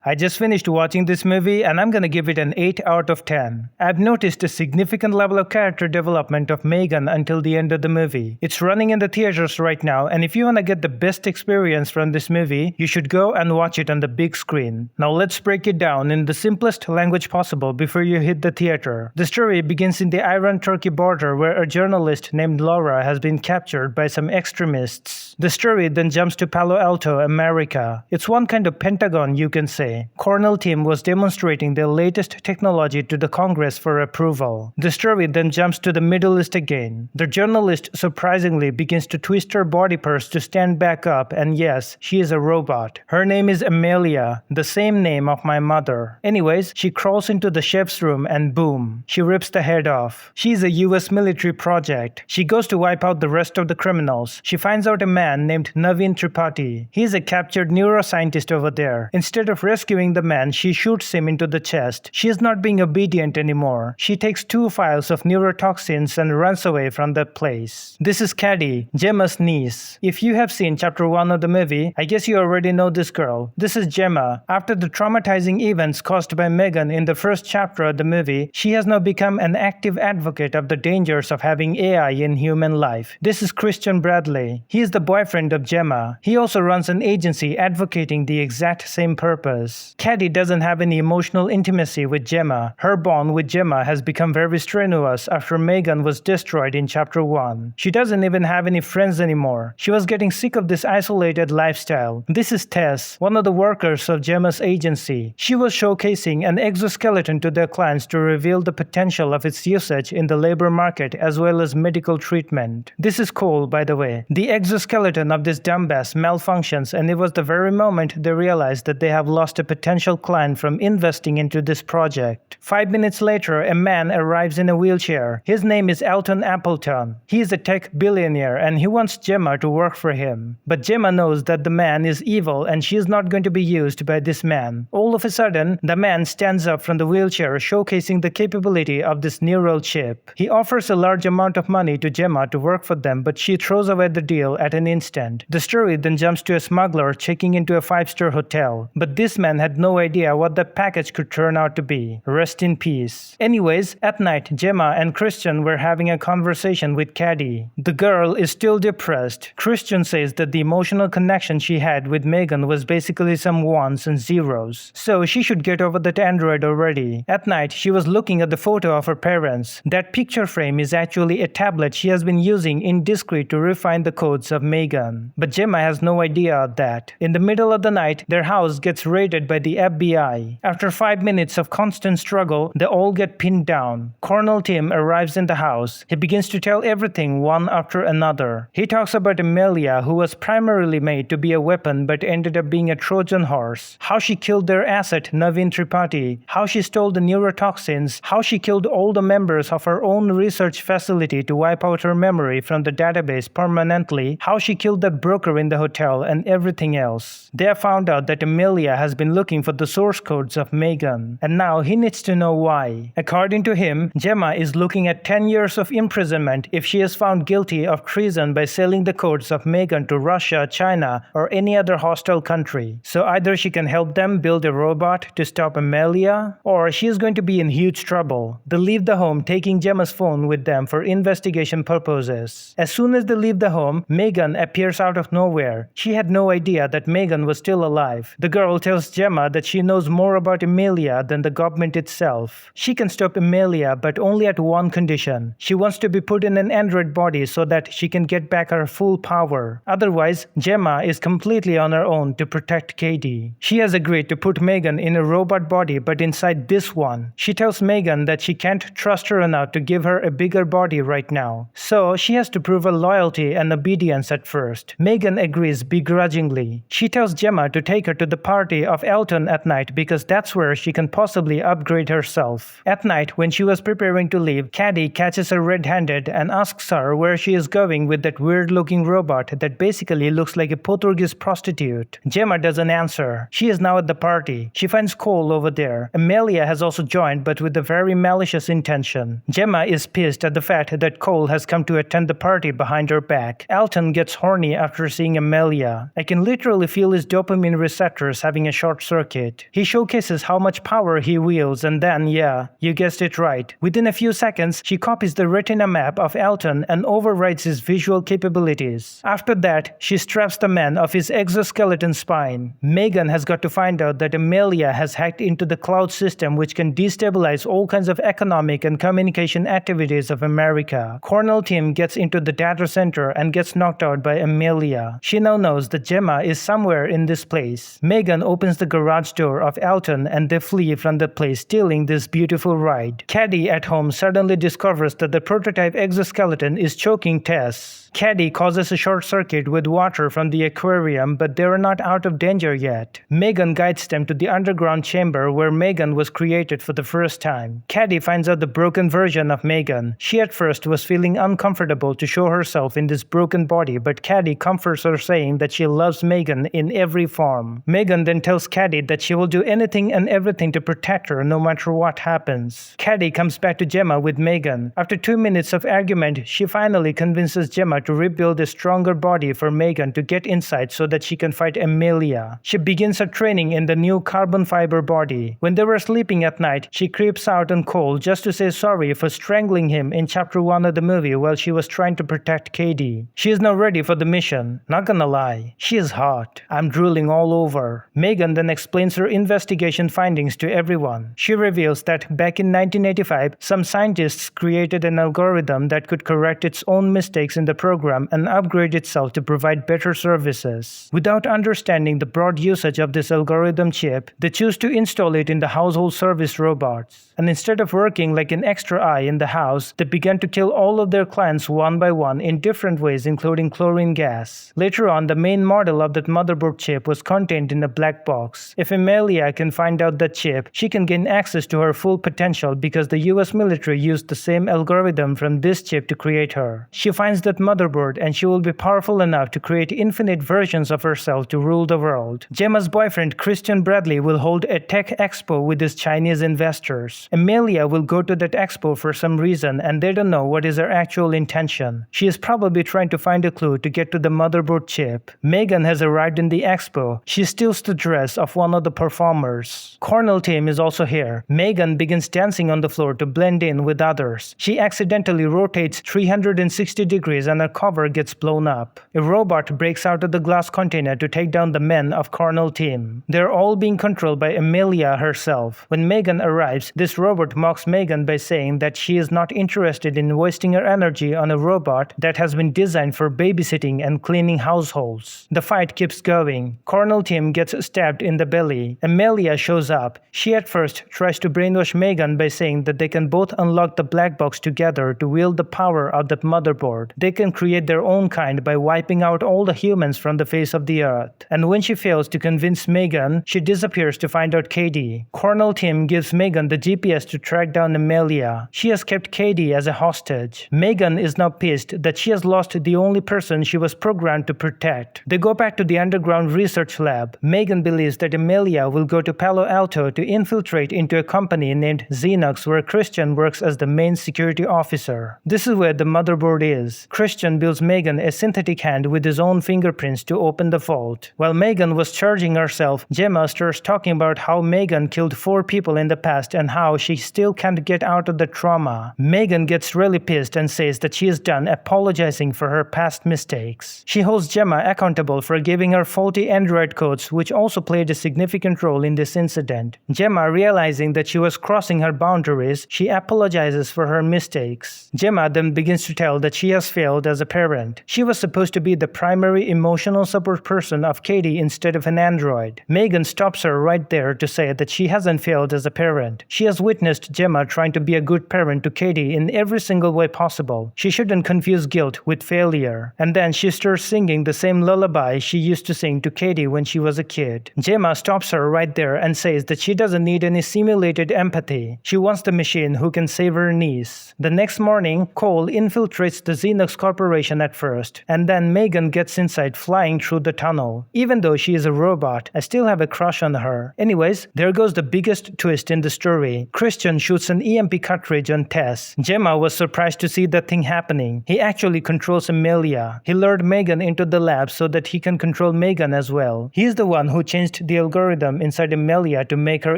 I just finished watching this movie and I'm gonna give it an 8 out of 10. I've noticed a significant level of character development of Megan until the end of the movie. It's running in the theaters right now, and if you wanna get the best experience from this movie, you should go and watch it on the big screen. Now let's break it down in the simplest language possible before you hit the theater. The story begins in the Iran-Turkey border where a journalist named Laura has been captured by some extremists. The story then jumps to Palo Alto, America. It's one kind of Pentagon, you can say. Cornell team was demonstrating their latest technology to the Congress for approval. The story then jumps to the Middle East again. The journalist surprisingly begins to twist her body parts to stand back up, and yes, she is a robot. Her name is Amelia, the same name of my mother. Anyways, she crawls into the chef's room and boom, she rips the head off. She's a US military project. She goes to wipe out the rest of the criminals. She finds out a man named Naveen Tripathi. He's a captured neuroscientist over there. Instead of rescuing the man, she shoots him into the chest. She is not being obedient anymore. She takes 2 vials of neurotoxins and runs away from that place. This is Caddy, Gemma's niece. If you have seen chapter 1 of the movie, I guess you already know this girl. This is Gemma. After the traumatizing events caused by Megan in the first chapter of the movie, she has now become an active advocate of the dangers of having AI in human life. This is Christian Bradley. He is the boyfriend of Gemma. He also runs an agency advocating the exact same purpose. Caddy doesn't have any emotional intimacy with Gemma. Her bond with Gemma has become very strenuous after Megan was destroyed in chapter 1. She doesn't even have any friends anymore. She was getting sick of this isolated lifestyle. This is Tess, one of the workers of Gemma's agency. She was showcasing an exoskeleton to their clients to reveal the potential of its usage in the labor market as well as medical treatment. This is Cole, by the way. The exoskeleton of this dumbass malfunctions, and it was the very moment they realized that they have lost a potential client from investing into this project. 5 minutes later, a man arrives in a wheelchair. His name is Elton Appleton. He is a tech billionaire and he wants Gemma to work for him. But Gemma knows that the man is evil and she is not going to be used by this man. All of a sudden, the man stands up from the wheelchair, showcasing the capability of this neural chip. He offers a large amount of money to Gemma to work for them, but she throws away the deal at an instant. The story then jumps to a smuggler checking into a 5-star hotel. But this man had no idea what the package could turn out to be. Rest in peace. Anyways, at night, Gemma and Christian were having a conversation with Caddy. The girl is still depressed. Christian says that the emotional connection she had with Megan was basically some ones and zeros. So she should get over that android already. At night, she was looking at the photo of her parents. That picture frame is actually a tablet she has been using in Discreet to refine the codes of Megan. But Gemma has no idea of that. In the middle of the night, their house gets raided by the FBI. After 5 minutes of constant struggle, they all get pinned down. Cornell Tim arrives in the house. He begins to tell everything one after another. He talks about Amelia, who was primarily made to be a weapon but ended up being a Trojan horse. How she killed their asset, Naveen Tripathi. How she stole the neurotoxins. How she killed all the members of her own research facility to wipe out her memory from the database permanently. How she killed that broker in the hotel and everything else. They have found out that Amelia has been looking for the source codes of Megan, and now he needs to know why. According to him, Gemma is looking at 10 years of imprisonment if she is found guilty of treason by selling the codes of Megan to Russia, China, or any other hostile country. So either she can help them build a robot to stop Amelia, or she is going to be in huge trouble. They leave the home, taking Gemma's phone with them for investigation purposes. As soon as they leave the home, Megan appears out of nowhere. She had no idea that Megan was still alive. The girl tells Gemma that she knows more about Amelia than the government itself. She can stop Amelia, but only at one condition. She wants to be put in an android body so that she can get back her full power. Otherwise, Gemma is completely on her own to protect Katie. She has agreed to put Megan in a robot body, but inside this one. She tells Megan that she can't trust her enough to give her a bigger body right now. So she has to prove her loyalty and obedience at first. Megan agrees begrudgingly. She tells Gemma to take her to the party of Elton at night because that's where she can possibly upgrade herself. At night, when she was preparing to leave, Caddy catches her red-handed and asks her where she is going with that weird-looking robot that basically looks like a Portuguese prostitute. Gemma doesn't answer. She is now at the party. She finds Cole over there. Amelia has also joined, but with a very malicious intention. Gemma is pissed at the fact that Cole has come to attend the party behind her back. Elton gets horny after seeing Amelia. I can literally feel his dopamine receptors having a short short circuit. He showcases how much power he wields, and then, yeah, you guessed it right. Within a few seconds, she copies the retina map of Elton and overrides his visual capabilities. After that, she straps the man of his exoskeleton spine. Megan has got to find out that Amelia has hacked into the cloud system, which can destabilize all kinds of economic and communication activities of America. Colonel Tim gets into the data center and gets knocked out by Amelia. She now knows that Gemma is somewhere in this place. Megan opens the garage door of Elton and they flee from the place, stealing this beautiful ride. Caddy at home suddenly discovers that the prototype exoskeleton is choking Tess. Caddy causes a short circuit with water from the aquarium, but they are not out of danger yet. Megan guides them to the underground chamber where Megan was created for the first time. Caddy finds out the broken version of Megan. She at first was feeling uncomfortable to show herself in this broken body, but Caddy comforts her, saying that she loves Megan in every form. Megan then tells Caddy that she will do anything and everything to protect her no matter what happens. Caddy comes back to Gemma with Megan. After 2 minutes of argument, she finally convinces Gemma to rebuild a stronger body for Megan to get inside so that she can fight Amelia. She begins her training in the new carbon fiber body. When they were sleeping at night, she creeps out on Cole just to say sorry for strangling him in chapter 1 of the movie while she was trying to protect Katie. She is now ready for the mission. Not gonna lie, she is hot. I'm drooling all over. Megan then explains her investigation findings to everyone. She reveals that back in 1985, some scientists created an algorithm that could correct its own mistakes in the program and upgrade itself to provide better services. Without understanding the broad usage of this algorithm chip, they choose to install it in the household service robots. And instead of working like an extra eye in the house, they began to kill all of their clients one by one in different ways, including chlorine gas. Later on, the main model of that motherboard chip was contained in a black box. If Amelia can find out that chip, she can gain access to her full potential because the US military used the same algorithm from this chip to create her. She finds that motherboard and she will be powerful enough to create infinite versions of herself to rule the world. Gemma's boyfriend Christian Bradley will hold a tech expo with his Chinese investors. Amelia will go to that expo for some reason and they don't know what is her actual intention. She is probably trying to find a clue to get to the motherboard chip. Megan has arrived in the expo. She steals the dress of one of the performers. Colonel Tim is also here. Megan begins dancing on the floor to blend in with others. She accidentally rotates 360 degrees and her cover gets blown up. A robot breaks out of the glass container to take down the men of Colonel Tim. They're all being controlled by Amelia herself. When Megan arrives, this robot mocks Megan by saying that she is not interested in wasting her energy on a robot that has been designed for babysitting and cleaning households. The fight keeps going. Colonel Tim gets stabbed in the belly. Amelia shows up. She at first tries to brainwash Megan by saying that they can both unlock the black box together to wield the power of that motherboard. They can create their own kind by wiping out all the humans from the face of the earth. And when she fails to convince Megan, she disappears to find out Katie. Colonel Tim gives Megan the GPS to track down Amelia. She has kept Katie as a hostage. Megan is now pissed that she has lost the only person she was programmed to protect. They go back to the underground research lab. Megan believes that Amelia will go to Palo Alto to infiltrate into a company named Xenox where Christian works as the main security officer. This is where the motherboard is. Christian builds Megan a synthetic hand with his own fingerprints to open the vault. While Megan was charging herself, Gemma starts talking about how Megan killed 4 people in the past and how she still can't get out of the trauma. Megan gets really pissed and says that she is done apologizing for her past mistakes. She holds Gemma accountable for giving her faulty Android codes, which also played a significant role in this incident. Gemma, realizing that she was crossing her boundaries, she apologizes for her mistakes. Gemma then begins to tell that she has failed as a parent. She was supposed to be the primary emotional support person of Katie instead of an android. Megan stops her right there to say that she hasn't failed as a parent. She has witnessed Gemma trying to be a good parent to Katie in every single way possible. She shouldn't confuse guilt with failure. And then she starts singing the same lullaby she used to sing to Katie when she was a kid. Gemma stops her right there and says that she doesn't need any simulated empathy. She wants the machine who can save her niece. The next morning, Cole infiltrates the Xenox Corporation at first, and then Megan gets inside flying through the tunnel. Even though she is a robot, I still have a crush on her. Anyways, there goes the biggest twist in the story. Christian shoots an EMP cartridge on Tess. Gemma was surprised to see that thing happening. He actually controls Amelia. He lured Megan into the lab so that he can control Megan as well. He is the one who changed used the algorithm inside Amelia to make her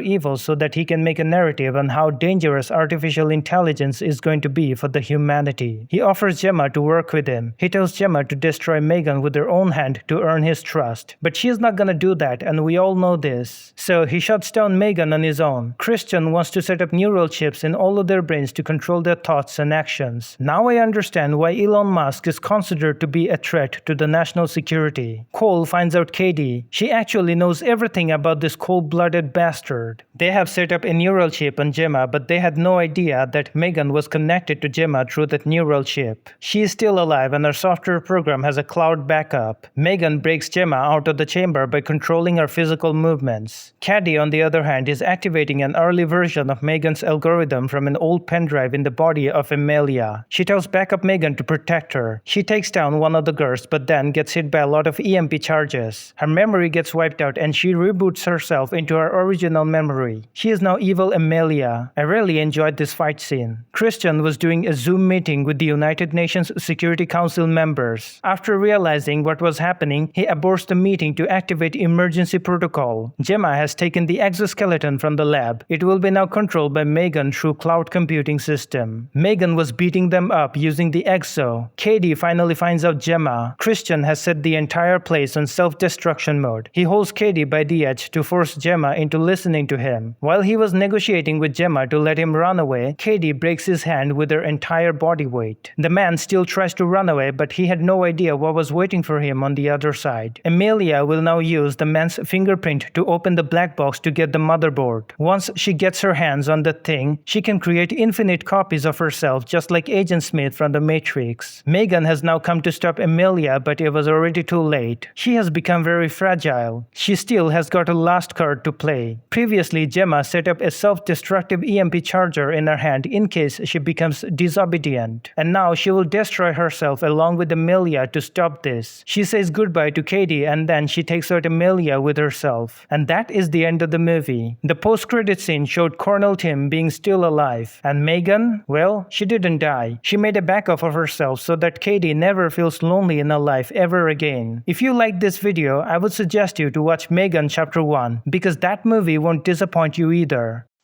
evil so that he can make a narrative on how dangerous artificial intelligence is going to be for the humanity. He offers Gemma to work with him. He tells Gemma to destroy Megan with her own hand to earn his trust. But she's not gonna do that, and we all know this. So he shuts down Megan on his own. Christian wants to set up neural chips in all of their brains to control their thoughts and actions. Now I understand why Elon Musk is considered to be a threat to the national security. Cole finds out Katie. She actually knows everything about this cold-blooded bastard. They have set up a neural chip on Gemma, but they had no idea that Megan was connected to Gemma through that neural chip. She is still alive and her software program has a cloud backup. Megan breaks Gemma out of the chamber by controlling her physical movements. Caddy, on the other hand, is activating an early version of Megan's algorithm from an old pen drive in the body of Amelia. She tells backup Megan to protect her. She takes down one of the girls but then gets hit by a lot of EMP charges. Her memory gets wiped out and she reboots herself into her original memory. She is now evil Amelia. I really enjoyed this fight scene. Christian was doing a Zoom meeting with the United Nations Security Council members. After realizing what was happening, he aborts the meeting to activate emergency protocol. Gemma has taken the exoskeleton from the lab. It will be now controlled by Megan through cloud computing system. Megan was beating them up using the exo. Katie finally finds out Gemma. Christian has set the entire place on self-destruction mode. He holds Katie by the edge to force Gemma into listening to him. While he was negotiating with Gemma to let him run away, Katie breaks his hand with her entire body weight. The man still tries to run away, but he had no idea what was waiting for him on the other side. Amelia will now use the man's fingerprint to open the black box to get the motherboard. Once she gets her hands on the thing, she can create infinite copies of herself just like Agent Smith from the Matrix. Megan has now come to stop Amelia, but it was already too late. She has become very fragile. She still has got a last card to play. Previously, Gemma set up a self-destructive EMP charger in her hand in case she becomes disobedient. And now she will destroy herself along with Amelia to stop this. She says goodbye to Katie and then she takes out Amelia with herself. And that is the end of the movie. The post-credit scene showed Colonel Tim being still alive. And Megan, well, she didn't die. She made a backup of herself so that Katie never feels lonely in her life ever again. If you like this video, I would suggest you to watch Megan Chapter 1 because that movie won't disappoint you either.